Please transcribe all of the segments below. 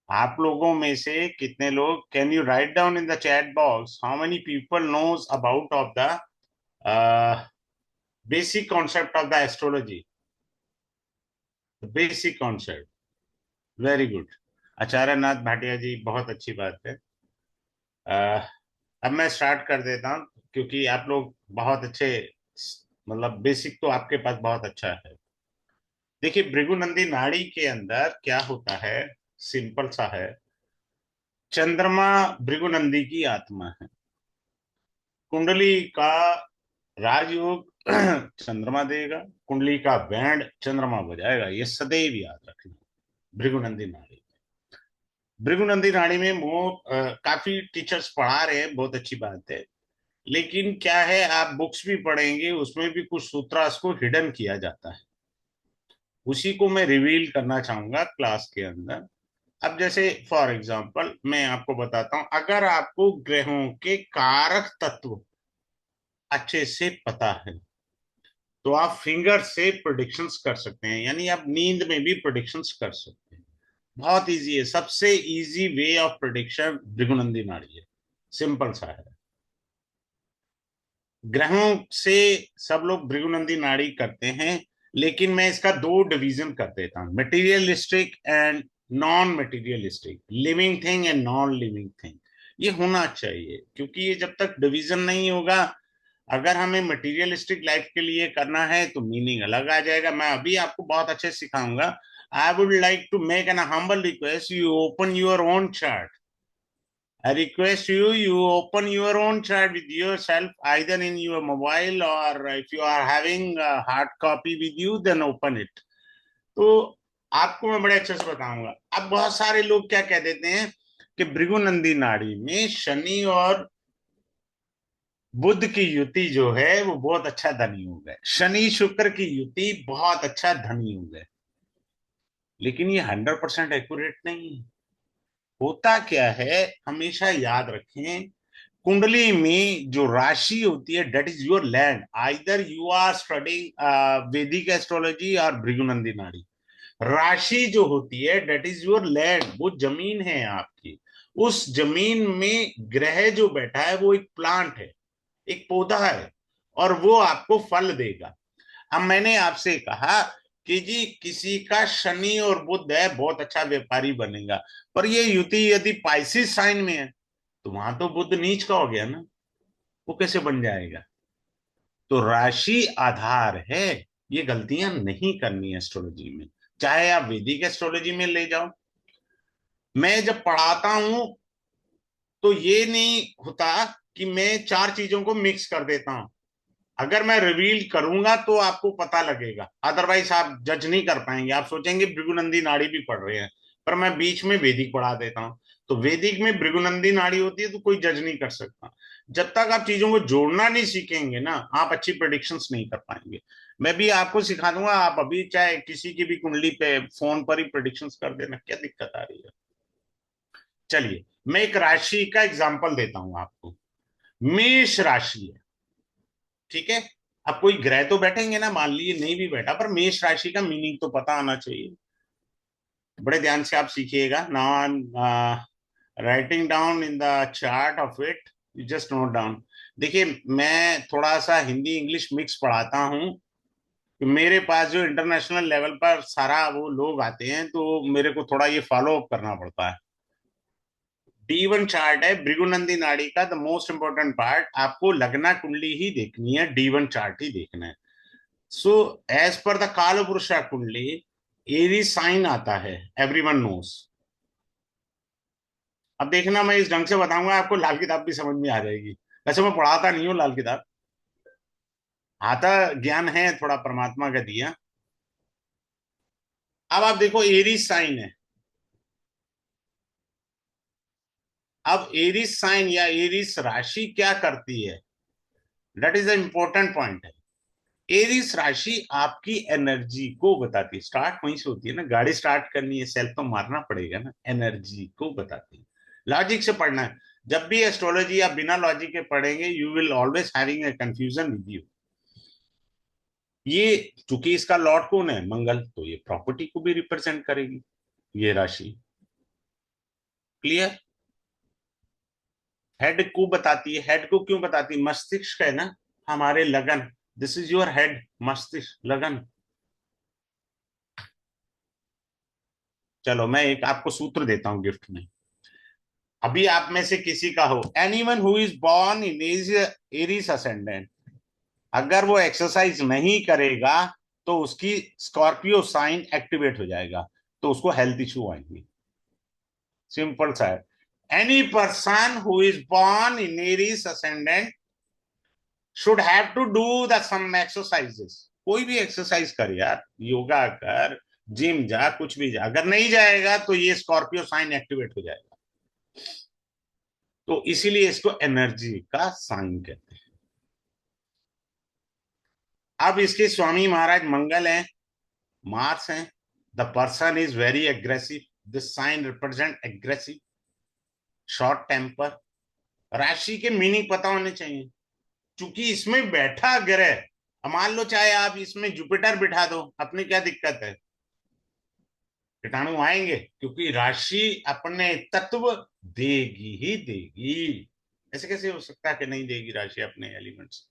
आप लोगों में से कितने लोग, can you write down in the chat box how many people knows about of the basic concept of the astrology, basic concept. Very good. Acharya Nath Bhatia ji, बहुत अच्छी बात है। अह, अब मैं स्टार्ट कर देता हूँ, क्योंकि आप लोग बहुत अच्छे, मतलब बेसिक तो आपके पास बहुत अच्छा है। देखिए, भृगुनंदी नाड़ी के अंदर क्या होता है, सिंपल सा है। चंद्रमा भृगुनंदी की आत्मा है। कुंडली का राजयोग चंद्रमा देगा, कुंडली का बैंड चंद्रमा बजाएगा, ये सदैव याद रखना। भृगुनंदी नाड़ी, भृगुनंदी नाड़ी में काफी टीचर्स पढ़ा रहे हैं, बहुत अच्छी बात है। लेकिन क्या है, आप बुक्स भी पढ़ेंगे, उसमें भी कुछ सूत्रास को हिडन किया जाता है। उसी को मैं रिवील करना चाहूंगा क्लास के अंदर। अब जैसे फॉर एग्जांपल मैं आपको बताता हूं, अगर आपको ग्रहों के कारक तत्व अच्छे से पता है, तो आप फिंगर से प्रोडिक्शंस कर सकते हैं, यानी आप नींद में भी प्रोडिक्शंस कर सकते हैं। बहुत इजी है, सबसे इजी वे ऑफ प्रोडिक्शन भृगुनंदी नाड़ी है। सिंपल सा है। ग्रहों से सब लोग भृगुनंदी नाड़ी करते हैं, लेकिन मैं इसका दो डिवीजन कर देता हूं, materialistic and non materialistic, living thing and non living thing. ये होना चाहिए, क्योंकि ये जब तक डिवीजन नहीं होगा, अगर हमें मटेरियलिस्टिक लाइफ के लिए करना है तो मीनिंग अलग आ जाएगा। मैं अभी आपको बहुत अच्छे से सिखाऊंगा। I would like to make an humble request, you open your own chart. I request you, you open your own chart with yourself, either in your mobile, or if you are having a hard copy with you, then open it. तो आपको मैं बड़े अच्छे से बताऊंगा। अब बहुत सारे लोग क्या कह देते हैं कि भृगुनंदी नाड़ी में शनि और बुध की युति जो है वो बहुत अच्छा धनी हो गए, शनि शुक्र की युति बहुत अच्छा धनी हो गए। लेकिन ये 100% एक्यूरेट नहीं है। होता क्या है, हमेशा याद रखें, कुंडली में जो राशि होती है, that is your land. Either you are studying Vedic astrology और भृगुनंदी नाड़ी। राशि जो होती है, डेट इज योर लैंड, वो जमीन है आपकी। उस जमीन में ग्रह जो बैठा है वो एक प्लांट है, एक पौधा है, और वो आपको फल देगा। अब मैंने आपसे कहा कि जी किसी का शनि और बुध है, बहुत अच्छा व्यापारी बनेगा, पर ये युति यदि पाइसिस साइन में है, तो वहां तो बुध नीच का हो गया ना, वो कैसे बन जाएगा। तो राशि आधार है। ये गलतियां नहीं करनी है एस्ट्रोलॉजी में, चाहे आप वैदिक एस्ट्रोलॉजी में ले जाओ। मैं जब पढ़ाता हूं तो ये नहीं होता कि मैं चार चीजों को मिक्स कर देता हूं। अगर मैं रिवील करूंगा तो आपको पता लगेगा, अदरवाइज आप जज नहीं कर पाएंगे, आप सोचेंगे भृगुनंदी नाड़ी भी पढ़ रहे हैं, पर मैं बीच में वैदिक पढ़ा देता हूं। तो वैदिक में भृगुनंदी नाड़ी होती है, तो कोई जज नहीं कर सकता। जब तक आप चीजों को जोड़ना नहीं सीखेंगे ना, आप अच्छी प्रेडिक्शंस नहीं कर पाएंगे। मैं भी आपको सिखा दूंगा, आप अभी चाहे किसी की भी कुंडली पे फोन पर ही प्रेडिक्शंस कर देना, क्या दिक्कत आ रही है। चलिए, मैं एक राशि का एग्जाम्पल देता हूं आपको। मेष राशि है, ठीक है। अब कोई ग्रह तो बैठेंगे ना, मान लीजिए नहीं भी बैठा, पर मेष राशि का मीनिंग तो पता आना चाहिए। बड़े ध्यान से आप सीखिएगा। Now I am writing down in the chart of it, you just note down. देखिए, मैं थोड़ा सा हिंदी इंग्लिश मिक्स पढ़ाता हूँ, कि मेरे पास जो इंटरनेशनल लेवल पर सारा वो लोग आते हैं, तो मेरे को थोड़ा ये फॉलो अप करना पड़ता है। D1 चार्ट है भृगुनंदी नाड़ी का, द मोस्ट इंपॉर्टेंट पार्ट, आपको लग्ना कुंडली ही देखनी है, D1 चार्ट ही देखना है। सो एज पर द कालपुरुषा कुंडली, एरी साइन आता है, एवरीवन नोस। अब देखना, मैं इस ढंग से बताऊंगा, आपको लाल किताब भी समझ में आ जाएगी। वैसे मैं पढ़ाता नहीं हूँ लाल किताब, आता ज्ञान है थोड़ा परमात्मा का दिया। अब आप देखो, एरी साइन है। अब एरिस साइन या एरिस राशि क्या करती है, that is the important point है। एरिस राशि आपकी एनर्जी को बताती है, स्टार्ट वहीं से होती है ना, गाड़ी स्टार्ट करनी है, सेल्फ तो मारना पड़ेगा ना, एनर्जी को बताती है। लॉजिक से पढ़ना है। जब भी एस्ट्रोलॉजी आप बिना लॉजिक के पढ़ेंगे, you will always having a confusion with you. ये चूंकि इसका लॉर्ड कौन है, मंगल, तो ये प्रॉपर्टी को भी रिप्रेजेंट करेगी, ये राशि। क्लियर? हेड को बताती है। हेड को क्यों बताती है? मस्तिष्क है ना हमारे, लगन। दिस इज योर हेड, मस्तिष्क, लगन। चलो मैं एक आपको सूत्र देता हूं गिफ्ट में। अभी आप में से किसी का हो, anyone who is born in Aries ascendant, अगर वो एक्सरसाइज नहीं करेगा तो उसकी स्कॉर्पियो साइन एक्टिवेट हो जाएगा, तो उसको हेल्थ इश्यू आएंगे। सिंपल सा है। Any person who is born in Aries ascendant should have to do the some exercises. कोई भी एक्सरसाइज कर यार, योगा कर, जिम जा, कुछ भी जा, अगर नहीं जाएगा तो ये स्कॉर्पियो साइन एक्टिवेट हो जाएगा। तो इसीलिए इसको एनर्जी का साइन कहते हैं। अब इसके स्वामी महाराज मंगल हैं, मार्स हैं। The person is very aggressive, this sign represent aggressive, short temper. राशि के मीनिंग पता होने चाहिए, क्योंकि इसमें बैठा ग्रह, मान लो चाहे आप इसमें जुपिटर बिठा दो, अपनी क्या दिक्कत है? कीटाणु आएंगे, क्योंकि राशि अपने तत्व देगी ही देगी। ऐसे कैसे हो सकता है कि नहीं देगी राशि अपने एलिमेंट्स?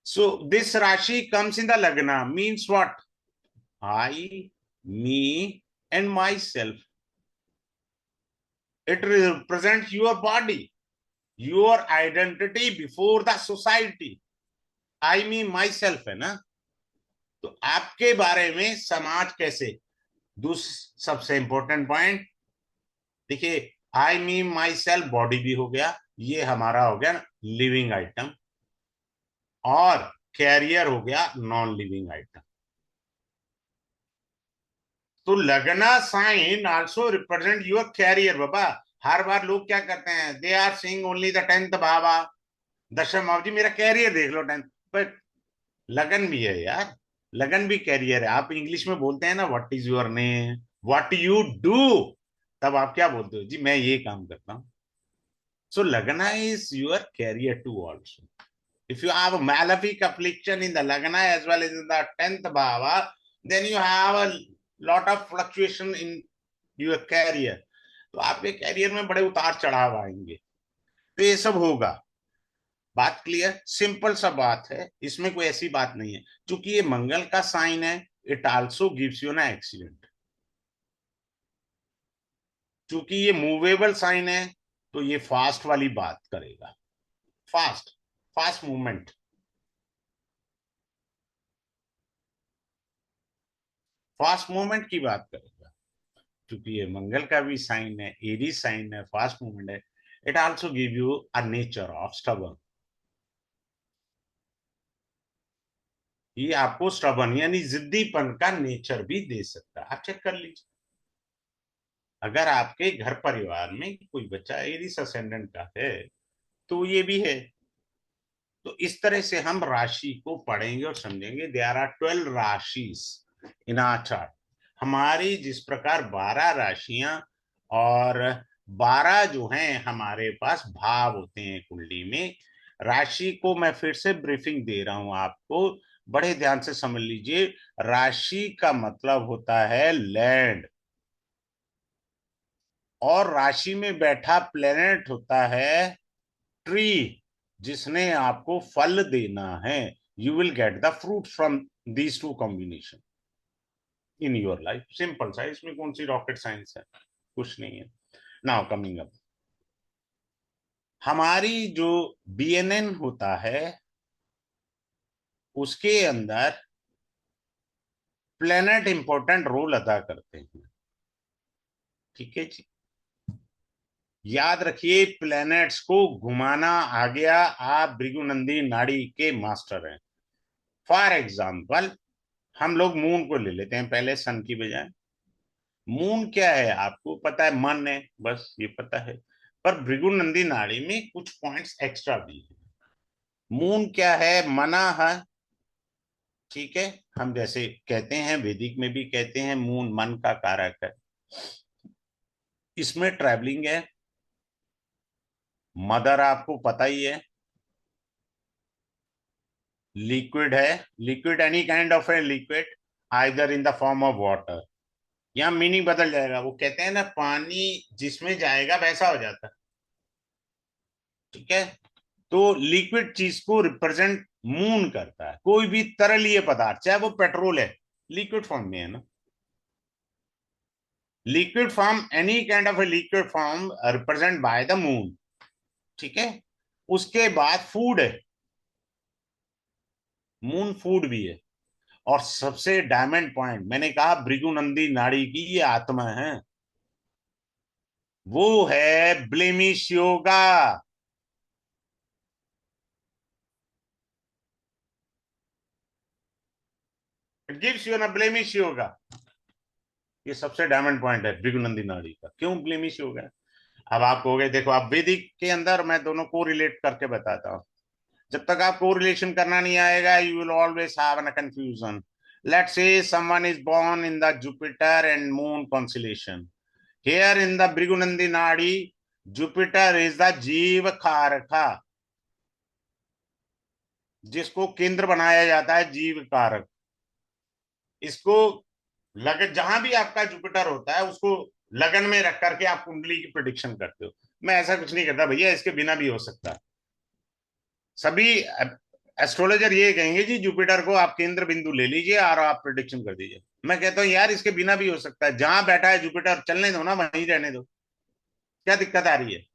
सो दिस राशि कम्स इन द लग्ना means what? I, me, and myself. It represents your body, your identity before the society. I mean myself है ना, तो आपके बारे में समाज कैसे। सबसे इंपॉर्टेंट पॉइंट देखिए, I mean my self, body भी हो गया, ये हमारा हो गया लिविंग आइटम, और कैरियर हो गया नॉन लिविंग आइटम। तो lagna sign also represent your career बाबा। हर बार लोग क्या करते हैं, they are seeing only the 10th bhava, दशम भाव जी, मेरा कैरियर देख लो 10th, पर लगन भी है यार, लगन भी कैरियर है। आप इंग्लिश में बोलते हैं ना, what is your name, what you do, तब आप क्या बोलते हो? जी मैं ये काम करता हूँ। So lagna is your career too also. If you have a malefic affliction in the Lagna as well as in the 10th Bhava, then you have a lot of fluctuation in your career. तो आपके career में बड़े उतार चढ़ाव आएंगे, तो ये सब होगा। बात क्लियर? सिंपल सा बात है, इसमें कोई ऐसी बात नहीं है। क्योंकि ये मंगल का साइन है, इट आल्सो गिव्स यू ना एक्सीडेंट। क्योंकि ये मूवेबल साइन है, तो ये फास्ट वाली बात करेगा, fast, fast movement, fast movement की बात करेगा। क्योंकि ये मंगल का भी साइन है, एरी साइन है, फास्ट मूवमेंट है। It also give you a nature of stubborn. ये आपको स्टबर्न यानी जिद्दीपन का नेचर भी दे सकता है। आप चेक कर लीजिए, अगर आपके घर परिवार में कोई बच्चा एरीस असेंडेंट का है, तो ये भी है। तो इस तरह से हम राशि को पढ़ेंगे और समझेंगे। There are 12 rashis in our chart. हमारी जिस प्रकार 12 राशियां और 12 जो हैं हमारे पास भाव होते हैं कुंडली में, राशि को मैं फिर से ब्रीफिंग दे रहा हूं आपको, बड़े ध्यान से समझ लीजिए। राशि का मतलब होता है लैंड, और राशि में बैठा प्लेनेट होता है ट्री, जिसने आपको फल देना है। You will get the fruit from these two combination in your life. Simple सा, इसमें कौन सी रॉकेट साइंस है? कुछ नहीं है। नाउ कमिंग अप, हमारी जो बीएनएन होता है उसके अंदर प्लेनेट इंपॉर्टेंट रोल अदा करते हैं। ठीक है जी, याद रखिए, प्लैनेट्स को घुमाना आ गया। आप भृगुनंदी नाड़ी के मास्टर हैं। फॉर एग्जाम्पल, हम लोग मून को ले लेते हैं पहले, सन की बजाय। मून क्या है आपको पता है? मन है, बस ये पता है। पर भृगुनंदी नाड़ी में कुछ पॉइंट्स एक्स्ट्रा भी है। मून क्या है? मना है। ठीक है, हम जैसे कहते हैं, वैदिक में भी कहते हैं मून मन का कारक है। इसमें ट्रैवलिंग है। मदर आपको पता ही है, लिक्विड है। Liquid any kind of a liquid, either in the form of water, यहाँ मीनिंग बदल जाएगा। वो कहते हैं ना, पानी जिसमें जाएगा वैसा हो जाता है। ठीक है। तो लिक्विड चीज को रिप्रेजेंट मून करता है। कोई भी तरलीय पदार्थ, चाहे वो पेट्रोल है, लिक्विड फॉर्म में है ना। Liquid form, any kind of a liquid form represent by the moon. ठीक है। उसके बाद फूड है, मून फूड भी है। और सबसे डायमंड पॉइंट, मैंने कहा भृगुनंदी नाड़ी की ये आत्मा है, वो है blemish yoga. It gives you ना ब्लेमिश योगा। ये सबसे डायमंड पॉइंट है भृगुनंदी नाड़ी का। क्यों ब्लेमिश योगा? अब आप कहोगे, देखो आप वैदिक के अंदर मैं दोनों को रिलेट करके बताता हूँ। जब तक आपको रिलेशन करना नहीं आएगा, you will always have an confusion. Let's say someone is born in the Jupiter and moon constellation. Here in the Bhrigunandi Nadi, Jupiter is the जीव कारका, जिसको केंद्र बनाया जाता है जीव कारक। इसको लगन, जहां भी आपका जुपिटर होता है उसको लगन में रख करके आप कुंडली की प्रिडिक्शन करते हो। मैं ऐसा कुछ नहीं करता भैया, इसके बिना भी हो सकता है। सभी एस्ट्रोलॉजर ये कहेंगे जी जुपिटर को आप केंद्र बिंदु ले लीजिए और आप प्रिडिक्शन कर दीजिए। मैं कहता हूँ यार, इसके बिना भी हो सकता है। जहां बैठा है जुपिटर, चलने दो ना, वहीं रहने दो, क्या दिक्कत आ रही है?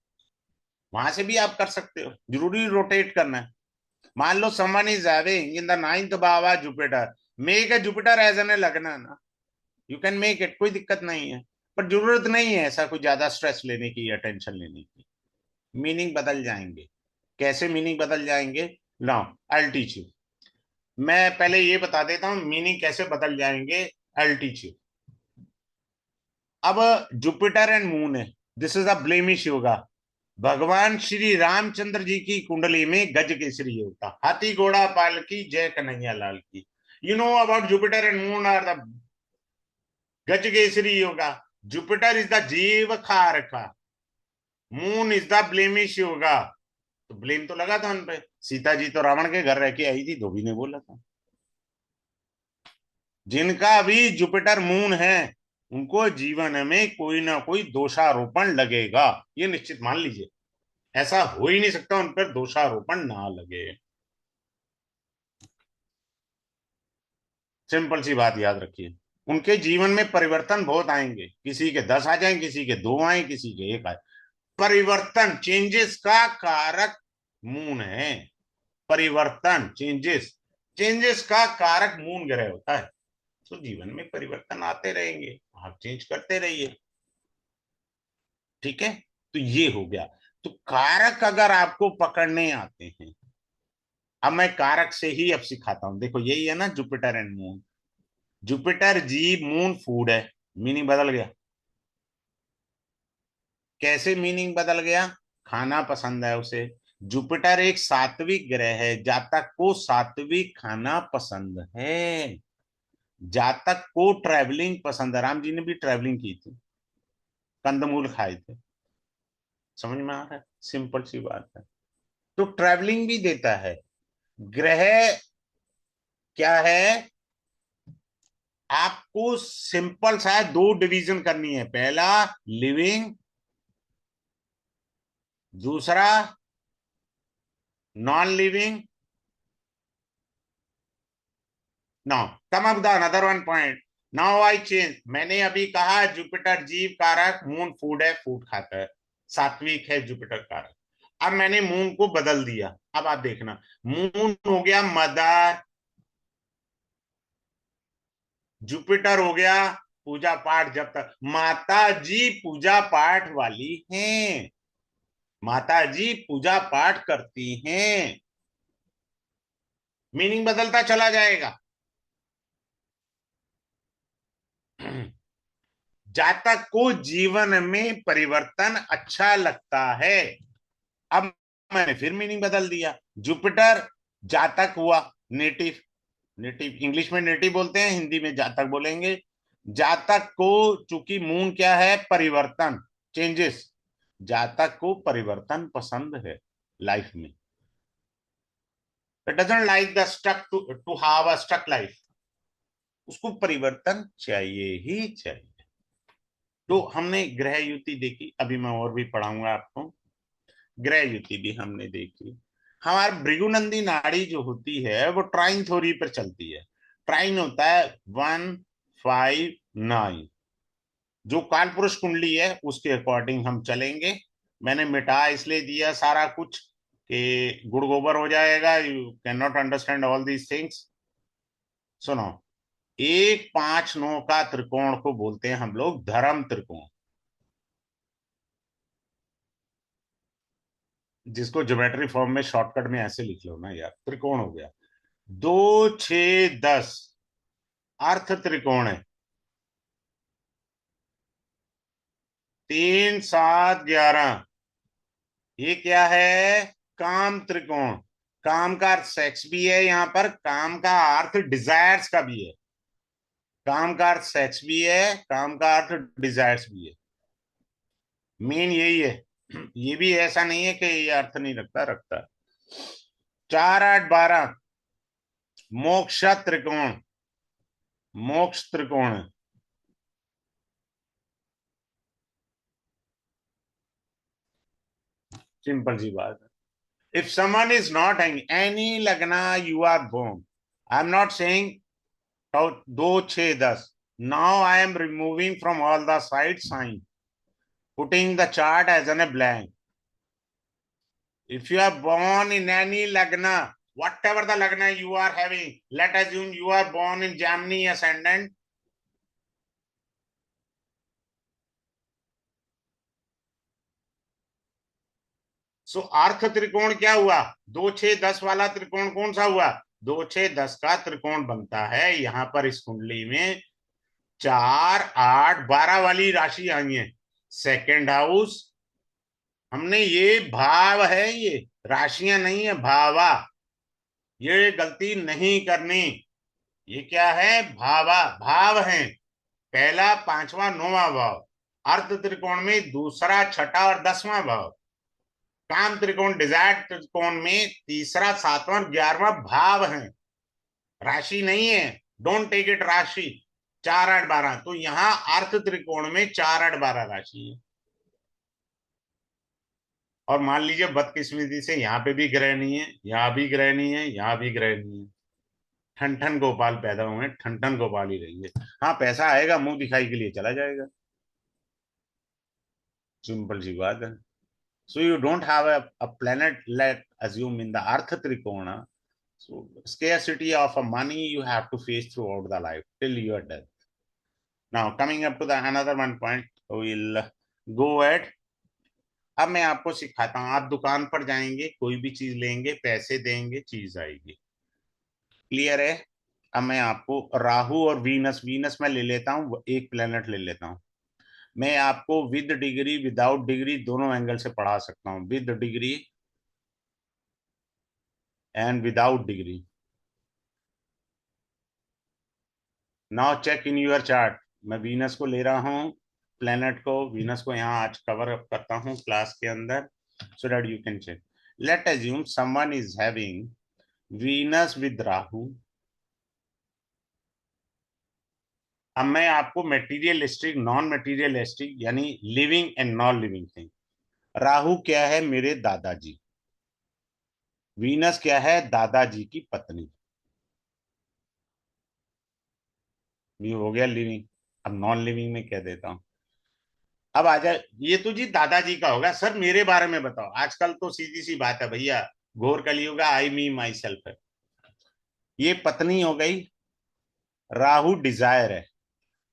वहां से भी आप कर सकते हो, जरूरी रोटेट करना है। मान लो someone is having in the ninth bhava Jupiter, make a Jupiter as an lagna ना, यू कैन मेक इट, कोई दिक्कत नहीं है। पर जरूरत नहीं है ऐसा कोई ज्यादा स्ट्रेस लेने की या टेंशन लेने की। मीनिंग बदल जाएंगे। कैसे मीनिंग बदल जाएंगे? Now I teach you. मैं पहले ये बता देता हूं मीनिंग कैसे बदल जाएंगे। I teach you. अब जुपिटर एंड मून है, this is a blemish yoga. भगवान श्री रामचंद्र जी की कुंडली में गज केसरी योग था। हाथी घोड़ा पाल की, जय कन्हैया लाल की। You know about Jupiter and moon are the Gaja Kesari yoga. Jupiter is the jiva karaka, moon is the blemish yoga. तो ब्लेम तो लगा था उन पे। सीता जी तो रावण के घर रह के आई थी, धोबी ने बोला था। जिनका भी जुपिटर मून है, उनको जीवन में कोई ना कोई दोषारोपण लगेगा, ये निश्चित मान लीजिए। ऐसा हो ही नहीं सकता उन पर दोषारोपण ना लगे। सिंपल सी बात याद रखिए। उनके जीवन में परिवर्तन बहुत आएंगे, किसी के 10 आ जाएं, किसी के 2 आए, किसी के 1 आए। परिवर्तन, चेंजेस का कारक मून है। परिवर्तन, चेंजेस, चेंजेस का कारक मून ग्रह होता है। तो जीवन में परिवर्तन आते रहेंगे, आप चेंज करते रहिए। ठीक है। तो ये हो गया। तो कारक अगर आपको पकड़ने आते हैं, अब मैं कारक से ही अब सिखाता हूं। देखो यही है ना Jupiter and moon. Jupiter ji, moon food है। मीनिंग बदल गया। कैसे मीनिंग बदल गया? खाना पसंद है उसे। जुपिटर एक सात्विक ग्रह है, जातक को सात्विक खाना पसंद है। जातक को ट्रैवलिंग पसंद है। राम जी ने भी ट्रैवलिंग की थी, कंदमूल खाए थे। समझ में आ रहा है? सिंपल सी बात है। तो ट्रैवलिंग भी देता है ग्रह। क्या है? आपको सिंपल सा है, दो डिवीजन करनी है। पहला लिविंग, दूसरा non living. Now come up the another one point. Now I change. मैंने अभी कहा जुपिटर जीव कारक, मून फूड है, फूड खाता है, सात्विक है जुपिटर कारक। अब मैंने मून को बदल दिया। अब आप देखना, मून हो गया मदर, जुपिटर हो गया पूजा पाठ। जब तक माता जी पूजा पाठ वाली हैं, माता जी पूजा पाठ करती हैं, मीनिंग बदलता चला जाएगा। जातक को जीवन में परिवर्तन अच्छा लगता है। अब मैंने फिर मीनिंग बदल दिया। जुपिटर जातक हुआ, नेटिव। नेटिव इंग्लिश में नेटिव बोलते हैं, हिंदी में जातक बोलेंगे। जातक को, चूंकि मून क्या है? परिवर्तन, चेंजेस। जातक को परिवर्तन पसंद है लाइफ में। It doesn't like the stuck to have a stuck life. उसको परिवर्तन चाहिए ही चाहिए। तो हमने ग्रह युति देखी, अभी मैं और भी पढ़ाऊंगा आपको। ग्रह युति भी हमने देखी। हमारी भृगुनंदी नाड़ी जो होती है वो ट्राइन थ्योरी पर चलती है। ट्राइन होता है 1, 5, 9। जो कालपुरुष कुंडली है उसके अकॉर्डिंग हम चलेंगे। मैंने मिटा इसलिए दिया सारा कुछ कि गुड़ गोबर हो जाएगा, you can not understand all these things. सुनो, 1, 5, 9 का त्रिकोण को बोलते हैं हम लोग धर्म त्रिकोण, जिसको ज्योमेट्री फॉर्म में शॉर्टकट में ऐसे लिख लो ना यार, त्रिकोण हो गया। 2, 6, 10 अर्थ त्रिकोण है। 3, 7, 11 ये क्या है? काम त्रिकोण। काम का अर्थ सेक्स भी है, यहाँ पर काम का अर्थ डिजायर्स का भी है। काम का अर्थ सेक्स भी है, काम का अर्थ डिजायर्स भी है। मेन यही है। ये भी ऐसा नहीं है कि ये अर्थ नहीं रखता, रखता है। 4, 8, 12 मोक्ष त्रिकोण, मोक्ष त्रिकोण है। सिंपल सी बात है। If someone is not having any lagna you are born, I am not saying 2, 6, 10। Now I am removing from all the side sign, putting the chart as in a blank. If you are born in any lagna, whatever the lagna you are having, let assume you are born in Gemini ascendant. सो अर्थ त्रिकोण क्या हुआ? 2, 6, 10 वाला त्रिकोण कौन सा हुआ? 2, 6, 10 का त्रिकोण बनता है। यहां पर इस कुंडली में 4, 8, 12 वाली राशि आई है। सेकेंड हाउस, हमने ये भाव है, ये राशियां नहीं है, भावा। ये गलती नहीं करनी। ये क्या है? भावा, भाव है। पहला, पांचवा, नौवां भाव। अर्थ त्रिकोण में दूसरा, छठा और 10वां भाव। काम त्रिकोण डिजायर त्रिकोण में तीसरा, 7वां और 11वां भाव है, राशि नहीं है। डोंट टेक इट राशि। 4, 8, 12 तो यहाँ अर्थ त्रिकोण में 4, 8, 12 राशि है। और मान लीजिए बदकिस्मती से यहाँ पे भी ग्रह नहीं है, यहाँ भी ग्रह नहीं है, यहाँ भी ग्रह नहीं है। ठन ठन गोपाल पैदा हुए, ठन ठन गोपाल ही रहेंगे। हाँ, पैसा आएगा, मुंह दिखाई के लिए चला जाएगा। सिंपल सी बात है। So you don't have a planet, let assume, in the Artha Trikona. So scarcity of a money you have to face throughout the life till your death. Now coming up to the another one point, we'll go at। अब मैं आपको सिखाता हूँ। आप दुकान पर जाएंगे, कोई भी चीज लेंगे, पैसे देंगे, चीज आएगी। क्लियर है? अब मैं आपको राहु और वीनस, वीनस में ले लेता हूँ, एक प्लेनेट ले लेता हूँ। मैं आपको विद डिग्री विदाउट डिग्री दोनों एंगल से पढ़ा सकता हूँ, with degree and without degree. Now check in your chart. मैं वीनस को ले रहा हूँ, प्लेनेट को, वीनस को यहाँ आज कवर अप करता हूँ क्लास के अंदर, so that you can check. Let assume someone is having Venus with Rahu. अब मैं आपको मेटीरियलिस्टिक, नॉन मेटीरियलिस्टिक, यानी living and non living thing. Rahu क्या है? मेरे दादाजी। वीनस क्या है? दादाजी की पत्नी। ये हो गया लिविंग। अब नॉन लिविंग में कह देता हूं। अब आ जाए, ये तो जी दादाजी का होगा। सर मेरे बारे में बताओ। आजकल तो सीधी सी बात है भैया, घोर कलयुग, आई मी माई सेल्फ है। ये पत्नी हो गई। राहु डिजायर है,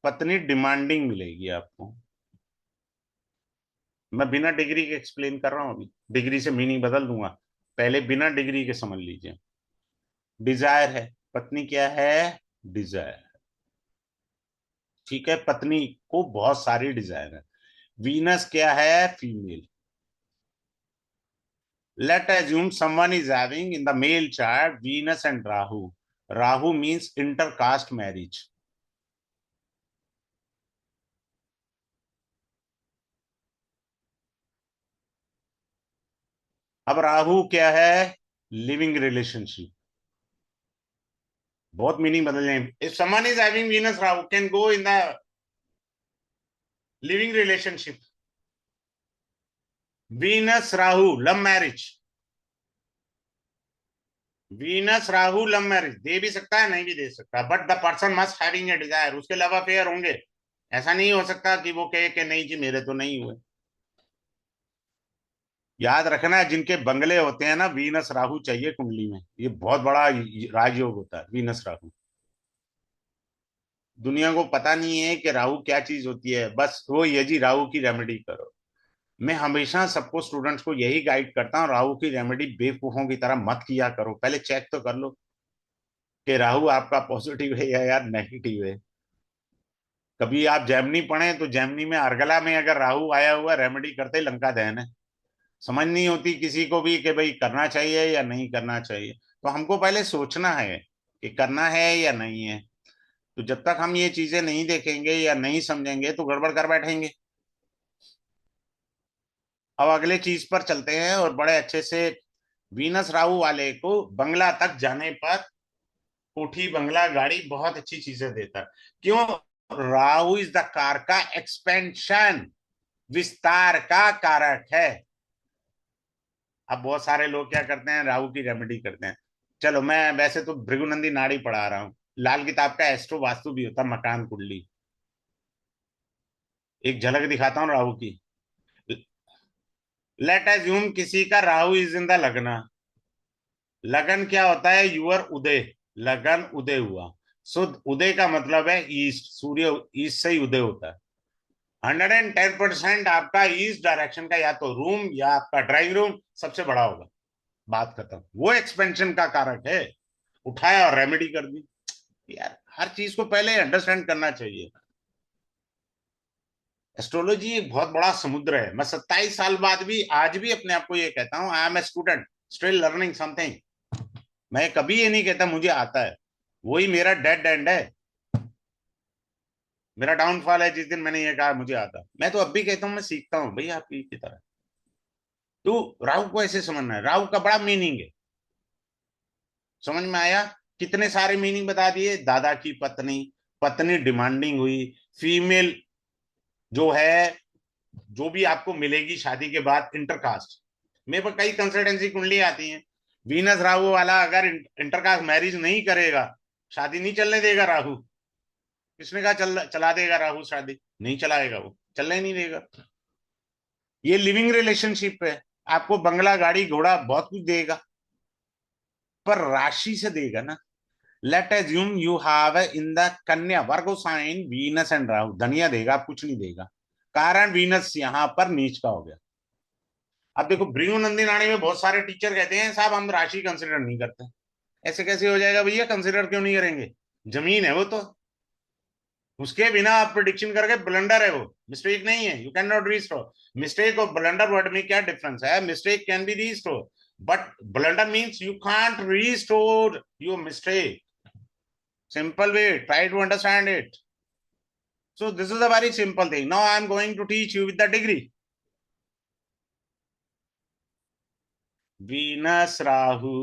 पत्नी डिमांडिंग मिलेगी आपको। मैं बिना डिग्री के एक्सप्लेन कर रहा हूं, अभी डिग्री से मीनिंग बदल दूंगा, पहले बिना डिग्री के समझ लीजिए। डिजायर है, पत्नी क्या है? डिजायर। ठीक है, पत्नी को बहुत सारी डिजायर है। वीनस क्या है? Female. Let assume someone is having in the male chart Venus and Rahu. Rahu means intercaste marriage. अब राहु क्या है? Living relationship. बहुत मीनिंग बदल जाए। If someone is having Venus Rahu can go in the living relationship, Venus Rahu love marriage, Venus Rahu love marriage they भी सकता है, नहीं भी दे सकता, but the person must having a Dzire, उसके लव अफेयर होंगे। ऐसा नहीं हो सकता कि वो कहे कि नहीं जी मेरे तो नहीं हुए। याद रखना, जिनके बंगले होते हैं ना, वीनस राहु चाहिए कुंडली में, ये बहुत बड़ा राजयोग होता है वीनस राहु। दुनिया को पता नहीं है कि राहु क्या चीज होती है, बस वो ये जी राहु की रेमेडी करो। मैं हमेशा सबको, स्टूडेंट्स को यही गाइड करता हूँ, राहु की रेमेडी बेवकूफों की तरह मत किया करो, पहले चेक तो कर लो कि राहु आपका पॉजिटिव है या यार नेगेटिव है। कभी आप जैमिनी पढ़े तो जैमिनी में अर्गला में अगर राहु आया हुआ, रेमेडी करते ही लंका दहन है। समझ नहीं होती किसी को भी कि भाई करना चाहिए या नहीं करना चाहिए, तो हमको पहले सोचना है कि करना है या नहीं है। तो जब तक हम ये चीजें नहीं देखेंगे या नहीं समझेंगे तो गड़बड़ कर बैठेंगे। अब अगले चीज पर चलते हैं, और बड़े अच्छे से, वीनस राहु वाले को बंगला तक जाने पर, कोठी बंगला गाड़ी बहुत अच्छी चीजें देता है। क्यों? राहु इज द कार का एक्सपेंशन, विस्तार का कारक है। अब बहुत सारे लोग क्या करते हैं, राहु की रेमेडी करते हैं। चलो, मैं वैसे तो भृगुनंदी नाड़ी पढ़ा रहा हूँ, लाल किताब का एस्ट्रो वास्तु भी होता है, मकान कुंडली। एक झलक दिखाता हूँ राहु की। लेट अज्यूम किसी का राहु इज इन द लग्न। लगन क्या होता है? यूर उदय। लगन उदय हुआ। शुद्ध उदय का मतलब है ईस्ट, सूर्य ईस्ट से ही उदय होता है। 110% आपका ईस्ट डायरेक्शन का या तो रूम या आपका ड्राइंग रूम सबसे बड़ा होगा। बात खत्म, वो एक्सपेंशन का कारक है। उठाया और रेमेडी कर दी। यार, हर चीज को पहले अंडरस्टैंड करना चाहिए। एस्ट्रोलॉजी एक बहुत बड़ा समुद्र है। मैं 27 साल बाद भी आज भी अपने आप को ये कहता हूँ, I am a student still learning something. मैं कभी ये नहीं कहता मुझे आता है। वही मेरा डेड एंड है। मेरा डाउनफॉल है जिस दिन मैंने ये कहा मुझे आता। मैं तो अब भी कहता हूँ मैं सीखता हूँ भाई आपकी की तरह। तो राहु को ऐसे समझना है, राहु का बड़ा मीनिंग है। समझ में आया? कितने सारे मीनिंग बता दिए। दादा की पत्नी, पत्नी डिमांडिंग हुई, फीमेल जो है, जो भी आपको मिलेगी शादी के बाद, इंटरकास्ट। मेरे पर कई कंसल्टेंसी कुंडली आती हैं। वीनस राहु वाला अगर इंटरकास्ट मैरिज नहीं करेगा, शादी नहीं चलने देगा राहु। किसने कहा चला देगा राहु शादी? नहीं चलाएगा, वो चलने नहीं देगा। ये लिविंग रिलेशनशिप है। आपको बंगला गाड़ी घोड़ा बहुत कुछ देगा, पर राशि से देगा ना। Late assume you have in the कन्या वर्गो साइन वीनस एंड राहु, धनिया देगा, आप कुछ नहीं देगा। कारण वीनस यहां पर नीच का हो गया। अब देखो, भृगु नंदी नाणी में बहुत सारे टीचर कहते हैं साहब हम राशि कंसिडर नहीं करते। ऐसे कैसे हो जाएगा भैया? कंसिडर क्यों नहीं करेंगे? जमीन है वो तो। उसके बिना आप प्रिडिक्शन करके, ब्लंडर है वो, मिस्टेक नहीं है। You can not restore. Mistake और ब्लंडर वर्ड में क्या डिफरेंस है? Mistake can be restore, but blunder means you can't restore your mistake. Simple way, try to understand it. So this is a very simple thing. Now I am going to teach you with the degree. Venus Rahu.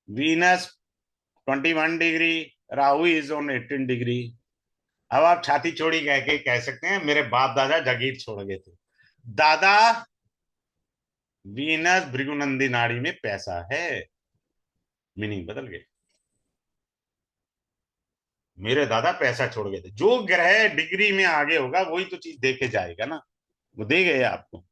Venus 21 degree, Rahu is on 18 degree. अब आप छाती छोड़ी कह के कह सकते हैं मेरे बाप दादा जागीर छोड़ गए थे। दादा, वीनस भृगुनंदी नाड़ी में पैसा है। मीनिंग बदल गए। मेरे दादा पैसा छोड़ गए थे। जो ग्रह डिग्री में आगे होगा वही तो चीज दे के जाएगा ना। वो दे गए आपको।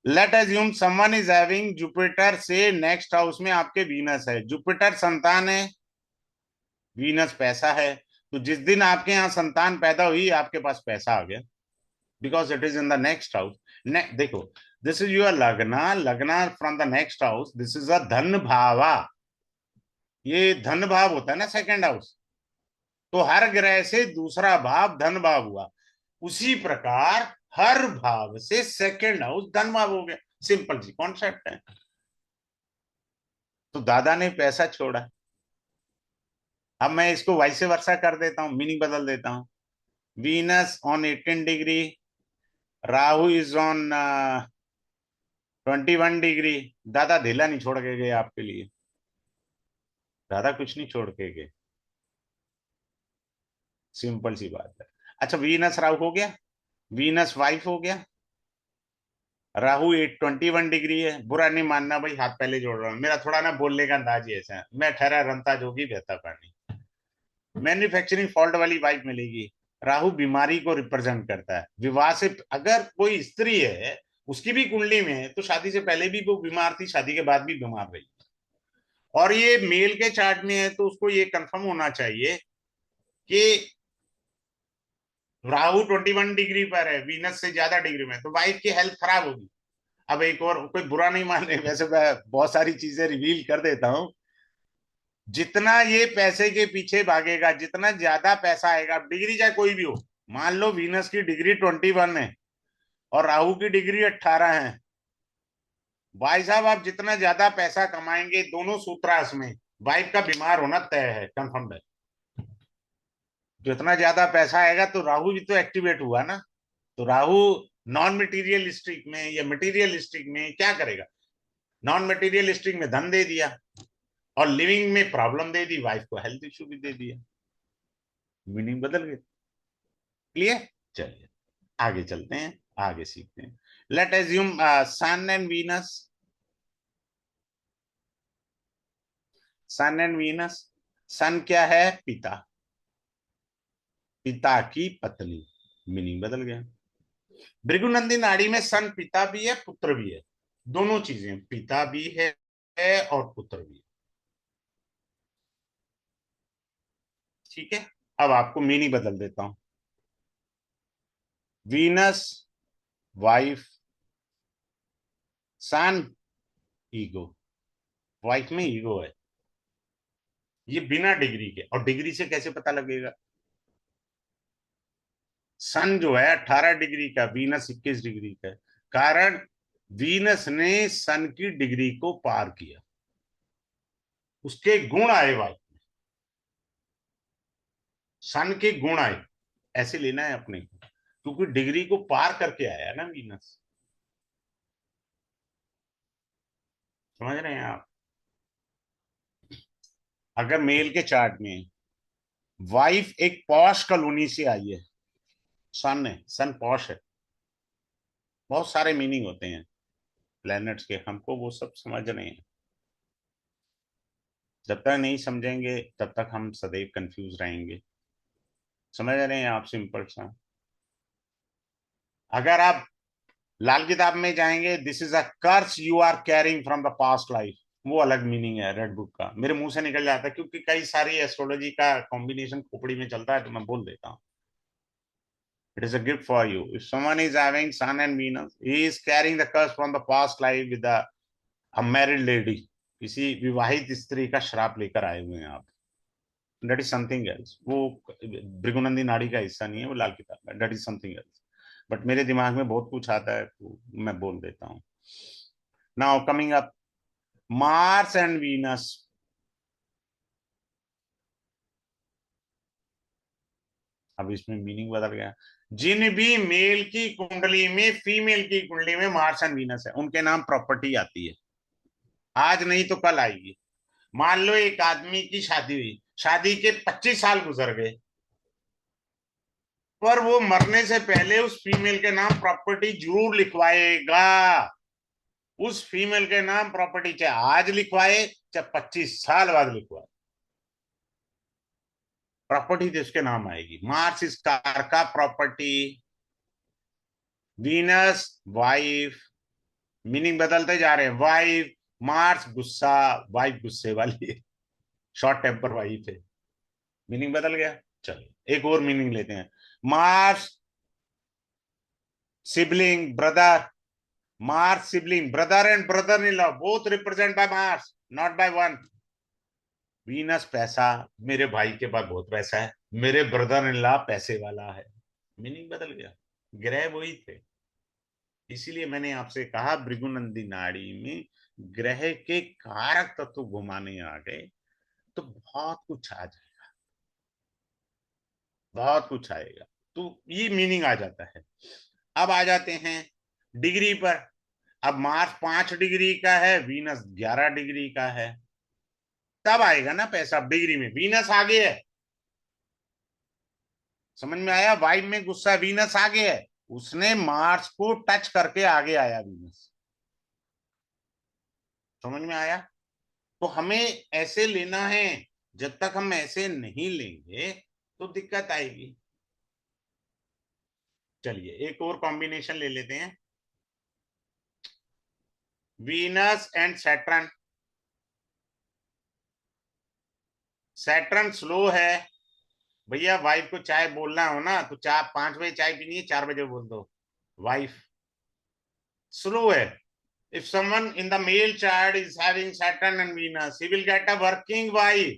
Late assume someone is having Jupiter से नेक्स्ट हाउस में आपके वीनस है। जुपिटर संतान है, वीनस पैसा है। तो जिस दिन आपके यहाँ संतान पैदा हुई आपके पास पैसा आ गया, because it is in the next house. देखो, दिस इज योर लग्ना, लग्ना from the next house, this is अ धन भावा। ये धन भाव होता है ना, सेकेंड हाउस। तो हर ग्रह से दूसरा भाव धन भाव हुआ, उसी प्रकार हर भाव से सेकेंड हाउस धन भाव हो गया। सिंपल सी कॉन्सेप्ट है। तो दादा ने पैसा छोड़ा। अब मैं इसको वाइस वर्सा कर देता हूं, मीनिंग बदल देता हूं। Venus on 18 degree, Rahu is on 21 degree. दादा ढीला नहीं छोड़ के गए आपके लिए। दादा कुछ नहीं छोड़ के गए। सिंपल सी बात है। अच्छा, वीनस राहु हो गया, वीनस वाइफ हो गया। राहु 821 डिग्री है, बुरा नहीं मानना भाई, हाथ पहले जोड़ रहा हूँ, मेरा थोड़ा ना बोलने का अंदाज ही ऐसा है, मैं ठहरा रंता जोगी बहता पानी। मैन्युफैक्चरिंग फॉल्ट वाली वाइफ मिलेगी। राहु बीमारी को रिप्रेजेंट करता है, विवाह से अगर कोई स्त्री है, उसकी भी कुंडली में है, तो शादी से पहले भी वो बीमार थी, शादी के बाद भी बीमार रही, और ये मेल के चार्ट में है, तो उसको ये कंफर्म होना चाहिए कि राहु 21 डिग्री पर है, वीनस से ज्यादा डिग्री में, तो वाइफ की हेल्थ खराब होगी। अब एक और, कोई बुरा नहीं माने, वैसे मैं बहुत सारी चीजें रिवील कर देता हूँ। जितना ये पैसे के पीछे भागेगा, जितना ज्यादा पैसा आएगा, अब डिग्री चाहे कोई भी हो, मान लो वीनस की डिग्री 21 है और राहु की डिग्री 18 है, भाई साहब आप जितना ज्यादा पैसा कमाएंगे दोनों सूत्रास में, वाइफ का बीमार होना तय है, कंफर्म है। जितना ज्यादा पैसा आएगा तो राहु भी तो एक्टिवेट हुआ ना, तो राहु नॉन मटेरियलिस्टिक में या मटेरियलिस्टिक में क्या करेगा? नॉन मटेरियलिस्टिक में धन दे दिया, और लिविंग में प्रॉब्लम दे दी, वाइफ को हेल्थ इश्यू भी दे दिया, मीनिंग बदल गई। क्लियर? चलिए आगे चलते हैं, आगे सीखते हैं। Let assume sun and Venus, sun and Venus. Sun क्या है? पिता, पिता की पत्नी, मीनिंग बदल गया। भृगुनंदी नाड़ी में सन पिता भी है, पुत्र भी है, दोनों चीजें, पिता भी है और पुत्र भी है। ठीक है, अब आपको मीनिंग बदल देता हूं। वीनस वाइफ, सन ईगो, वाइफ में ईगो है, ये बिना डिग्री के, और डिग्री से कैसे पता लगेगा? सन जो है 18 डिग्री का, वीनस 21 डिग्री का है। कारण, वीनस ने सन की डिग्री को पार किया, उसके गुण आए वाइफ में, सन के गुण आए, ऐसे लेना है अपने को, क्योंकि डिग्री को पार करके आया ना वीनस। समझ रहे हैं आप? अगर मेल के चार्ट में वाइफ एक पॉश कॉलोनी से आई है, सन है, सन पॉश है, बहुत सारे मीनिंग होते हैं प्लैनेट्स के, हमको वो सब समझ रहे हैं। जब तक नहीं समझेंगे तब तक हम सदैव कंफ्यूज रहेंगे। समझ रहे हैं आप? सिंपल सा, अगर आप लाल किताब में जाएंगे, this is a curse you are carrying from the past life, वो अलग मीनिंग है रेड बुक का, मेरे मुंह से निकल जाता है क्योंकि कई सारी एस्ट्रोलॉजी का कॉम्बिनेशन खोपड़ी में चलता है, तो मैं बोल देता हूँ। It is a gift for you, if someone is having sun and Venus, he is carrying the curse from the past life with a married lady, किसी विवाहित स्त्री का श्राप लेकर आए हुए हैं आप। दैट इज समथिंग एल्स, वो भृगुनंदी नाड़ी का हिस्सा नहीं है, वो लाल किताब है, that is something else. But मेरे दिमाग में बहुत कुछ आता है, तो मैं बोल देता हूँ। Now coming up, Mars and Venus. अब इसमें मीनिंग बदल गया। जिन भी मेल की कुंडली में, फीमेल की कुंडली में मार्स एंड वीनस है, उनके नाम प्रॉपर्टी आती है, आज नहीं तो कल आएगी। मान लो एक आदमी की शादी हुई, शादी के 25 साल गुजर गए, पर वो मरने से पहले उस फीमेल के नाम प्रॉपर्टी जरूर लिखवाएगा, उस फीमेल के नाम प्रॉपर्टी, चाहे आज लिखवाए चाहे 25 साल बाद लिखवाए, प्रॉपर्टी तो उसके नाम आएगी। मार्स इस कार का प्रॉपर्टी, वीनस वाइफ, मीनिंग बदलते जा रहे हैं, वाइफ, मार्स गुस्सा, वाइफ गुस्से वाली है, शॉर्ट टेम्पर वाइफ है, मीनिंग बदल गया। चलिए एक और मीनिंग लेते हैं। Mars sibling brother, Mars sibling brother and brother in law both represent by Mars, not by one. Venus पैसा, मेरे भाई के पास बहुत पैसा है, मेरे ब्रदर इन लॉ पैसे वाला है, मीनिंग बदल गया, ग्रह वही थे। इसीलिए मैंने आपसे कहा भृगुनंदी नाड़ी में ग्रह के कारक तत्व घुमाने आ गए तो बहुत कुछ आ जाए, बहुत कुछ आएगा, तो ये मीनिंग आ जाता है। अब आ जाते हैं डिग्री पर। अब मार्स 5 डिग्री का है, वीनस 11 डिग्री का है, तब आएगा ना पैसा। डिग्री में वीनस आगे है, समझ में आया? वाइफ में गुस्सा, वीनस आगे है, उसने मार्स को टच करके आगे आया वीनस। समझ में आया? तो हमें ऐसे लेना है। जब तक हम ऐसे नहीं लेंगे तो दिक्कत आएगी। चलिए एक और कॉम्बिनेशन ले लेते हैं, Venus and Saturn. Saturn slow है। भैया वाइफ को चाय बोलना हो ना तो 5 बजे चाय पीनी है, 4 बजे बोल दो। वाइफ स्लो है। If someone in the male child is having Saturn and Venus, he will get a working wife.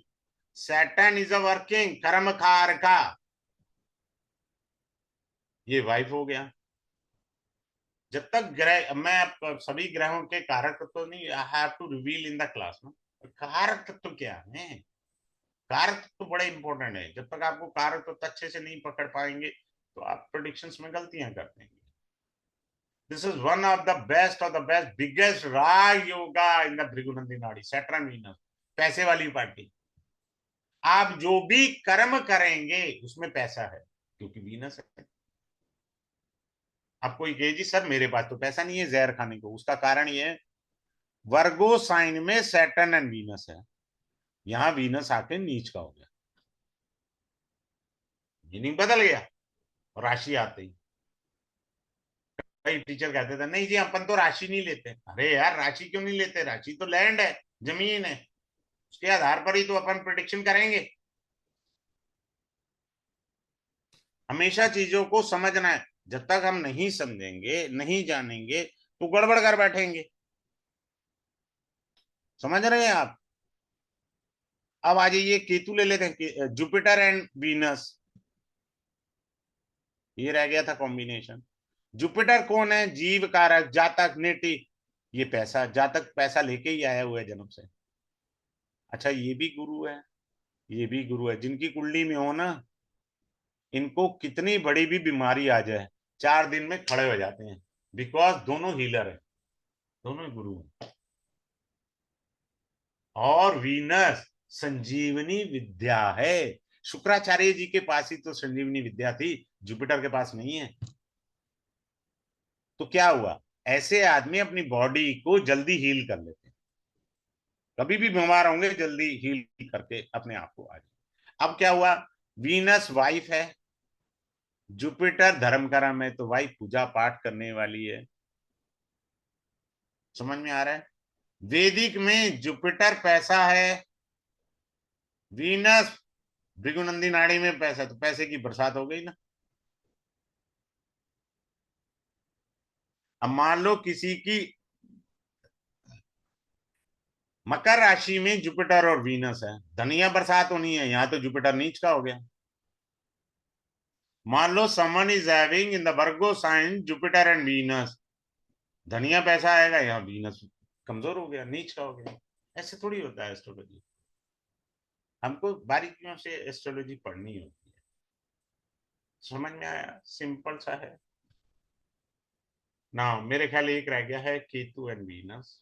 Saturn is a working कर्म कारका, ये वाइफ हो गया। जब तक ग्रह, मैं आप सभी ग्रहों के कारक तत्व तो नहीं, I have to reveal in the class में कारक तत्व तो क्या है। कारक तत्व तो बड़े इंपॉर्टेंट है। जब तक आपको कारक तत्व तो अच्छे से नहीं पकड़ पाएंगे तो आप प्रोडिक्शंस में गलतियां करते हैं। This is one of the best, of the best biggest raj yoga in the Bhrigunandi Nadi, Saturn Venus, पैसे वाली पार्टी। आप जो भी कर्म करेंगे उसमें पैसा है, क्योंकि वीनस है। आप कोई कहे जी सर मेरे पास तो पैसा नहीं है जहर खाने को, उसका कारण ये है, वर्गो साइन में सैटर्न एंड वीनस है, यहां वीनस आके नीच का हो गया, मीनिंग बदल गया। और राशि आते ही कई टीचर कहते थे नहीं जी अपन तो राशि नहीं लेते। अरे यार राशि क्यों नहीं लेते? राशि तो लैंड है, जमीन है, उसके आधार पर ही तो अपन प्रिडिक्शन करेंगे। हमेशा चीजों को समझना है। जब तक हम नहीं समझेंगे, नहीं जानेंगे तो गड़बड़ कर बैठेंगे। समझ रहे हैं आप? अब आ जाइए केतु ले लेते हैं, जुपिटर एंड वीनस, ये रह गया था कॉम्बिनेशन। जुपिटर कौन है? जीव कारक, जातक, नेटी, ये पैसा, जातक पैसा लेके ही आया हुआ है जन्म से। अच्छा ये भी गुरु है, ये भी गुरु है। जिनकी कुंडली में हो ना, इनको कितनी बड़ी भी बीमारी आ जाए 4 दिन में खड़े हो जाते हैं, बिकॉज दोनों हीलर है, दोनों ही गुरु हैं। और वीनस संजीवनी विद्या है। शुक्राचार्य जी के पास ही तो संजीवनी विद्या थी, जुपिटर के पास नहीं है। तो क्या हुआ, ऐसे आदमी अपनी बॉडी को जल्दी हील कर लेते हैं। कभी भी बीमार होंगे जल्दी हील करके अपने आप को आ जाए। अब क्या हुआ, वीनस वाइफ है, जुपिटर धर्म कर्म है, तो वाइफ पूजा पाठ करने वाली है। समझ में आ रहा है? वैदिक में जुपिटर पैसा है, वीनस भृगुनंदी नाड़ी में पैसा, तो पैसे की बरसात हो गई ना। अब मान लो किसी की मकर राशि में जुपिटर और वीनस है, धनिया बरसात होनी है, यहां तो जुपिटर नीच का हो गया। मान लो someone is having in the Virgo sign Jupiter and Venus, धनिया पैसा आएगा, यहाँ वीनस कमजोर हो गया, नीच का हो गया। ऐसे थोड़ी होता है एस्ट्रोलॉजी, हमको बारीकियों से एस्ट्रोलॉजी पढ़नी होती है। समझ में आया? सिंपल सा है ना। मेरे ख्याल एक रह गया है, केतु एंड वीनस।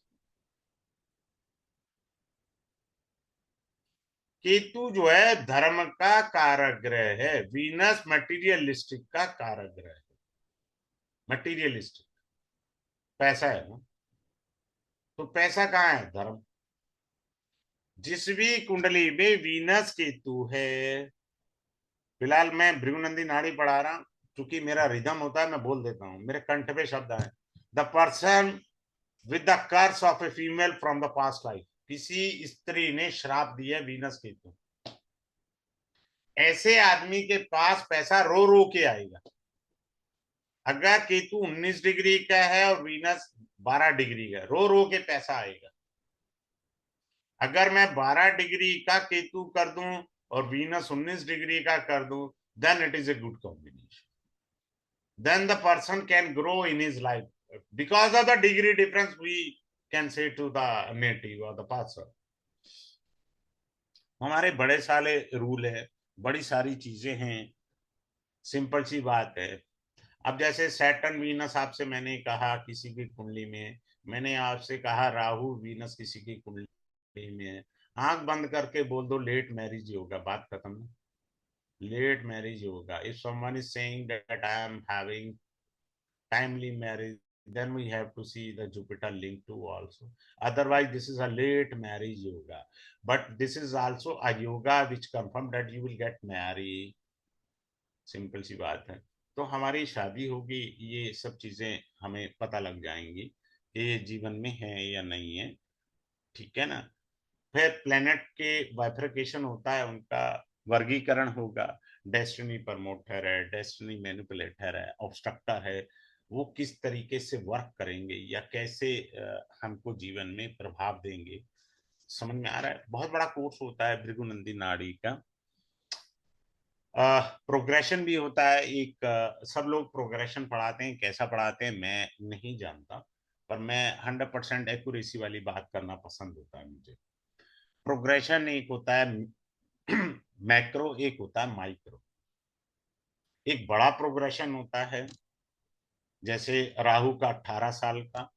केतु जो है धर्म का कारक ग्रह है, वीनस मटेरियलिस्टिक का कारक ग्रह है। मटेरियलिस्टिक पैसा है ना, तो पैसा कहाँ है? धर्म। जिस भी कुंडली में वीनस केतु है, फिलहाल मैं भृगुनंदी नाड़ी पढ़ा रहा हूं, क्योंकि मेरा रिदम होता है, मैं बोल देता हूँ, मेरे कंठ पे शब्द आए, the person with the curse of a female from the past life, किसी स्त्री ने श्राप दिया वीनस केतु, ऐसे आदमी के पास पैसा रो रो के आएगा। अगर केतु 19 डिग्री का है और वीनस 12 डिग्री का, रो रो के पैसा आएगा। अगर मैं 12 डिग्री का केतु कर दूं और वीनस 19 डिग्री का कर दूं, then it is a good combination, then the person can grow in his life because of the degree difference, we can say to the native or the person। हमारे बड़े सारे रूल है, बड़ी सारी चीजें हैं, सिंपल सी बात है। अब जैसे सैटर्न वीनस आपसे मैंने कहा किसी की कुंडली में, मैंने आपसे कहा राहु वीनस किसी की कुंडली में है, आंख बंद करके बोल दो लेट मैरिज होगा, बात खत्म। late marriage yoga. If someone is saying that I am having timely marriage, then we have to see the Jupiter link too also. Otherwise, this is a late marriage yoga. But this is also a yoga which confirm that you will get married. Simple सी बात है। तो हमारी शादी होगी, ये सब चीजें हमें पता लग जाएंगी कि ये जीवन में है या नहीं है। ठीक है ना। फिर प्लेनेट के बाइफरकेशन होता है, उनका वर्गीकरण होगा। डेस्टिनी प्रमोटर है, डेस्टिनी मैनिपुलेटर है, ऑब्स्ट्रक्टर है। वो किस तरीके से वर्क करेंगे या कैसे हमको जीवन में प्रभाव देंगे, समझ में आ रहा है। बहुत बड़ा कोर्स होता है भृगुनंदी नाड़ी का। प्रोग्रेशन भी होता है एक। सब लोग प्रोग्रेशन पढ़ाते हैं, कैसा पढ़ाते हैं मैं नहीं जानता, पर मैं 100% एक्यूरेसी वाली बात करना पसंद होता है मुझे। प्रोग्रेशन एक होता है मैक्रो, एक होता है माइक्रो। एक बड़ा प्रोग्रेशन होता है, जैसे राहु का 18 साल का,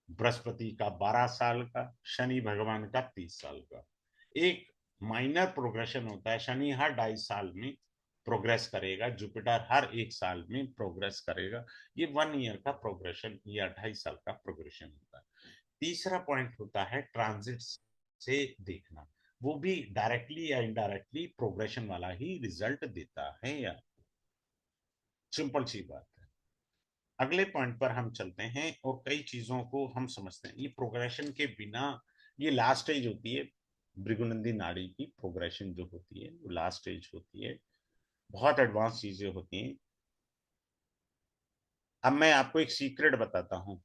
बृहस्पति का 12 साल का, शनि भगवान का 30 साल का। एक माइनर प्रोग्रेशन होता है, शनि हर 2.5 साल में प्रोग्रेस करेगा, जुपिटर हर 1 साल में प्रोग्रेस करेगा। ये 1 ईयर का प्रोग्रेशन या 2.5 साल का प्रोग्रेशन होता है। तीसरा पॉइंट होता है ट्रांजिट से देखना, वो भी डायरेक्टली या इनडायरेक्टली प्रोग्रेशन वाला ही रिजल्ट देता है। या सिंपल सी बात है। अगले पॉइंट पर हम चलते हैं और कई चीजों को हम समझते हैं। ये प्रोग्रेशन के बिना, ये लास्ट स्टेज होती है भृगुनंदी नाड़ी की। प्रोग्रेशन जो होती है वो लास्ट स्टेज होती है, बहुत एडवांस चीजें होती हैं। अब मैं आपको एक सीक्रेट बताता हूं।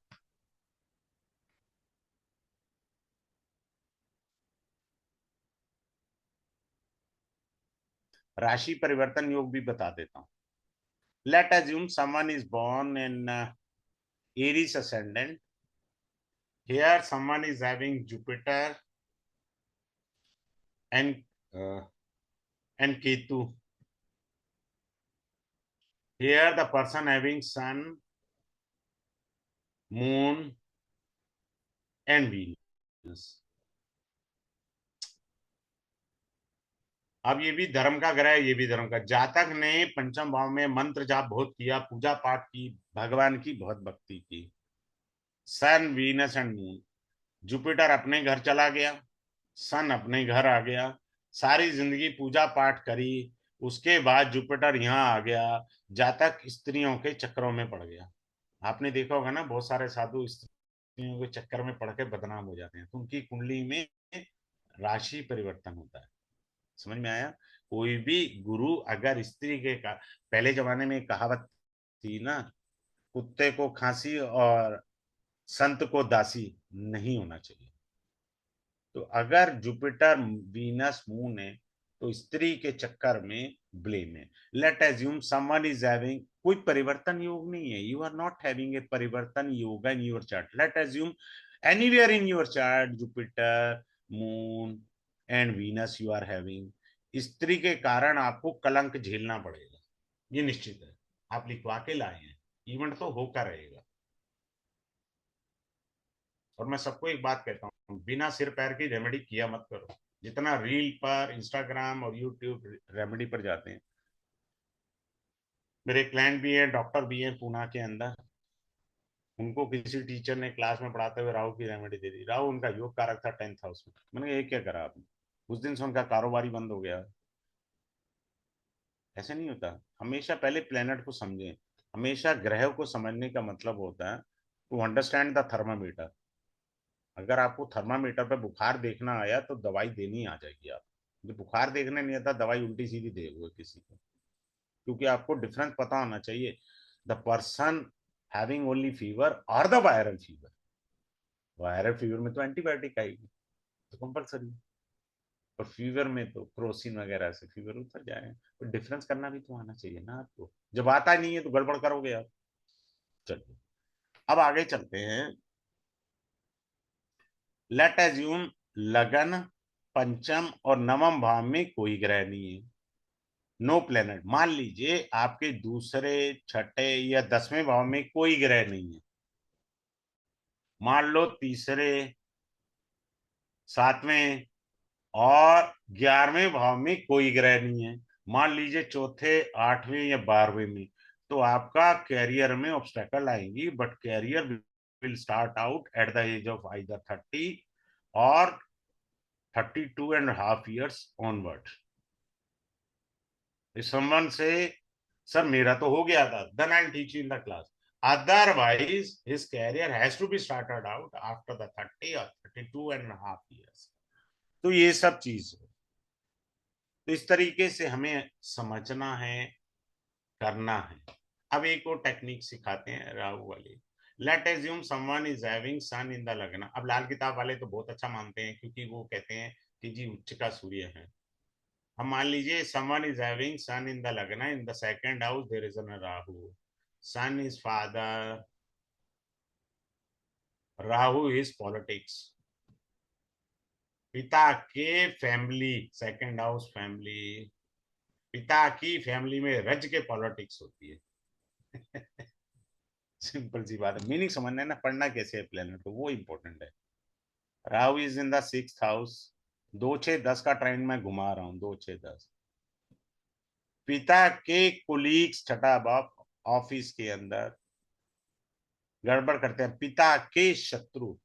राशि परिवर्तन योग भी बता देता हूं। Let assume someone is born in Aries ascendant. Here someone is having Jupiter and uh, Ketu. Here the person having Sun, Moon and Venus. अब ये भी धर्म का ग्रह है, ये भी धर्म का। जातक ने पंचम भाव में मंत्र जाप बहुत किया, पूजा पाठ की, भगवान की बहुत भक्ति की। सन, वीनस एंड मून। जुपिटर अपने घर चला गया, सन अपने घर आ गया, सारी जिंदगी पूजा पाठ करी, उसके बाद जुपिटर यहाँ आ गया, जातक स्त्रियों के चक्करों में पड़ गया। आपने देखा होगा ना, बहुत सारे साधु स्त्रियों के चक्कर में पड़ के बदनाम हो जाते हैं, तो उनकी कुंडली में राशि परिवर्तन होता है। समझ में आया। कोई भी गुरु अगर स्त्री के का, पहले जमाने में कहावत थी ना, कुत्ते को खांसी और संत को दासी नहीं होना चाहिए। तो अगर जुपिटर, वीनस, मून है, तो स्त्री के चक्कर में ब्लेम है। Let assume someone is having, कोई परिवर्तन योग नहीं है, you are not having a parivartan yog in your chart. Let assume anywhere in your chart Jupiter, moon and Venus you are having, स्त्री के कारण आपको कलंक झेलना पड़ेगा, ये निश्चित है। आप लिखवा के लाए हैं, इवेंट तो होकर रहेगा। और मैं सबको एक बात कहता हूँ, बिना सिर पैर की रेमेडी किया मत करो। जितना रील पर, इंस्टाग्राम और यूट्यूब रेमेडी पर जाते हैं, मेरे क्लाइंट भी है, डॉक्टर भी है पूना के अंदर, उनको किसी टीचर ने क्लास में पढ़ाते हुए राहु की रेमेडी दे दी। राहु उनका योग कारक था 10th हाउस में। मैंने कहा ये क्या करा आपने, उस दिन से उनका कारोबार ही बंद हो गया। ऐसे नहीं होता। हमेशा पहले प्लेनेट को समझें। हमेशा ग्रह को समझने का मतलब होता है टू अंडरस्टैंड द थर्मामीटर। अगर आपको थर्मामीटर पे बुखार देखना आया तो दवाई देनी आ जाएगी। आप जो बुखार देखने नहीं आता, दवाई उल्टी सीधी देगा किसी को, क्योंकि आपको डिफरेंस पता होना चाहिए। The person having only fever और the viral fever. Viral fever में तो एंटीबायोटिक आएगी, तो कंपल्सरी। और फीवर में तो क्रोसिन वगैरह से फीवर उतर जाए। तो डिफरेंस करना भी तो आना चाहिए ना आपको। जब आता नहीं है तो गड़बड़ करोगे आप। चलिए अब आगे चलते हैं। लेट एज्यूम लगन पंचम और नवम भाव में कोई ग्रह नहीं है, नो प्लेनेट। मान लीजिए आपके दूसरे, छठे या 10वें भाव में कोई ग्रह नहीं है। मान लो तीसरे, 7वें और 11वें भाव में कोई ग्रह नहीं है। मान लीजिए चौथे, 8वें या 12वें में, तो आपका कैरियर में ऑब्स्टेकल आएंगी, but career will start out at the age of either 30 और 32.5 years onward. If someone say, sir, मेरा तो हो गया था, then I'll teach you in the class. Otherwise, his career has to be started out after the 30 or 32.5 years. तो ये सब चीज है. तो इस तरीके से हमें समझना है, करना है. अब एक और टेक्निक सिखाते हैं राहु वाली. Let assume someone is having sun in the lagna. अब लाल किताब वाले तो बहुत अच्छा मानते हैं, क्योंकि वो कहते हैं कि जी उच्च का सूर्य है. हम मान लीजिए someone is having sun in the lagna, in the second house there is a rahu. Sun is father, rahu is politics. पिता के फैमिली, सेकंड हाउस फैमिली, पिता की फैमिली में रज के पॉलिटिक्स होती है. सिंपल सी बात है. मीनिंग समझना है ना, पढ़ना कैसे है प्लेनेट को, वो इंपॉर्टेंट है. Rahu is in the 6th house. 2-6-10 का ट्रेंड मैं घुमा रहा हूँ. 2-6-10 पिता के कुलीग्स, छठा बाप, ऑफिस के अंदर गड़बड़ करते हैं. पिता के शत्रु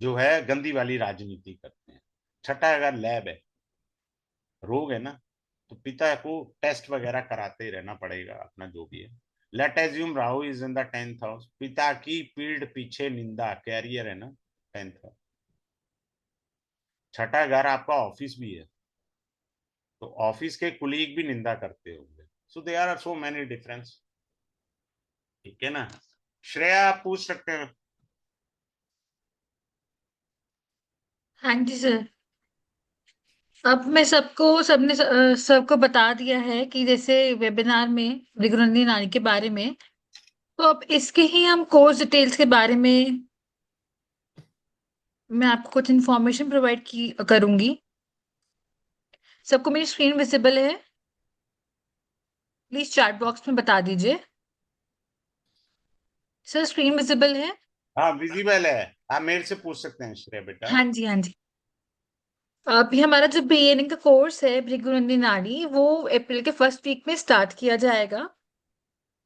जो है गंदी वाली राजनीति करते हैं. छठा अगर लैब है, रोग है ना, तो पिता को टेस्ट वगैरह कराते ही रहना पड़ेगा अपना जो भी है. Let assume Rahu is in the 10th house. पिता की पीठ पीछे निंदा, कैरियर है ना 10th हाउस. छठा घर आपका ऑफिस भी है, तो ऑफिस के कुलीग भी निंदा करते होंगे. So there are so many difference. ठीक है ना. श्रेया आप पूछ सकते हैं. हाँ जी सर। अब मैं सबको बता दिया है कि जैसे वेबिनार में भृगुनंदी नारी के बारे में, तो अब इसके ही हम कोर्स डिटेल्स के बारे में मैं आपको कुछ इन्फॉर्मेशन प्रोवाइड की करूंगी. सबको मेरी स्क्रीन विजिबल है? प्लीज चैट बॉक्स में बता दीजिए. सर स्क्रीन विजिबल है? हाँ विजिबल है. आप मेरे से पूछ सकते हैं श्रेया बेटा. हाँ जी, हाँ जी. अभी हमारा जो बीएनए का कोर्स है भृगुनंदी नाड़ी, वो अप्रैल के फर्स्ट वीक में स्टार्ट किया जाएगा.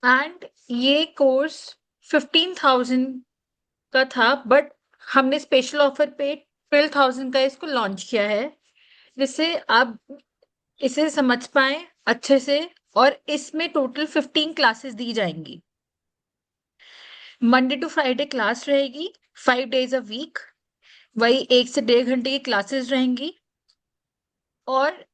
एंड ये कोर्स 15,000 का था, बट हमने स्पेशल ऑफर पे 12,000 का इसको लॉन्च किया है, जिससे आप इसे समझ पाए अच्छे से. और इसमें टोटल 15 क्लासेस दी जाएंगी. मंडे टू फ्राइडे क्लास रहेगी, 5 days अ वीक. वही 1 से 1.5 घंटे की क्लासेस रहेंगी. और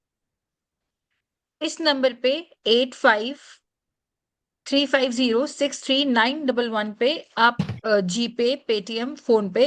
इस नंबर पे 8535063911 पे आप जीपे, पेटीएम, फोन पे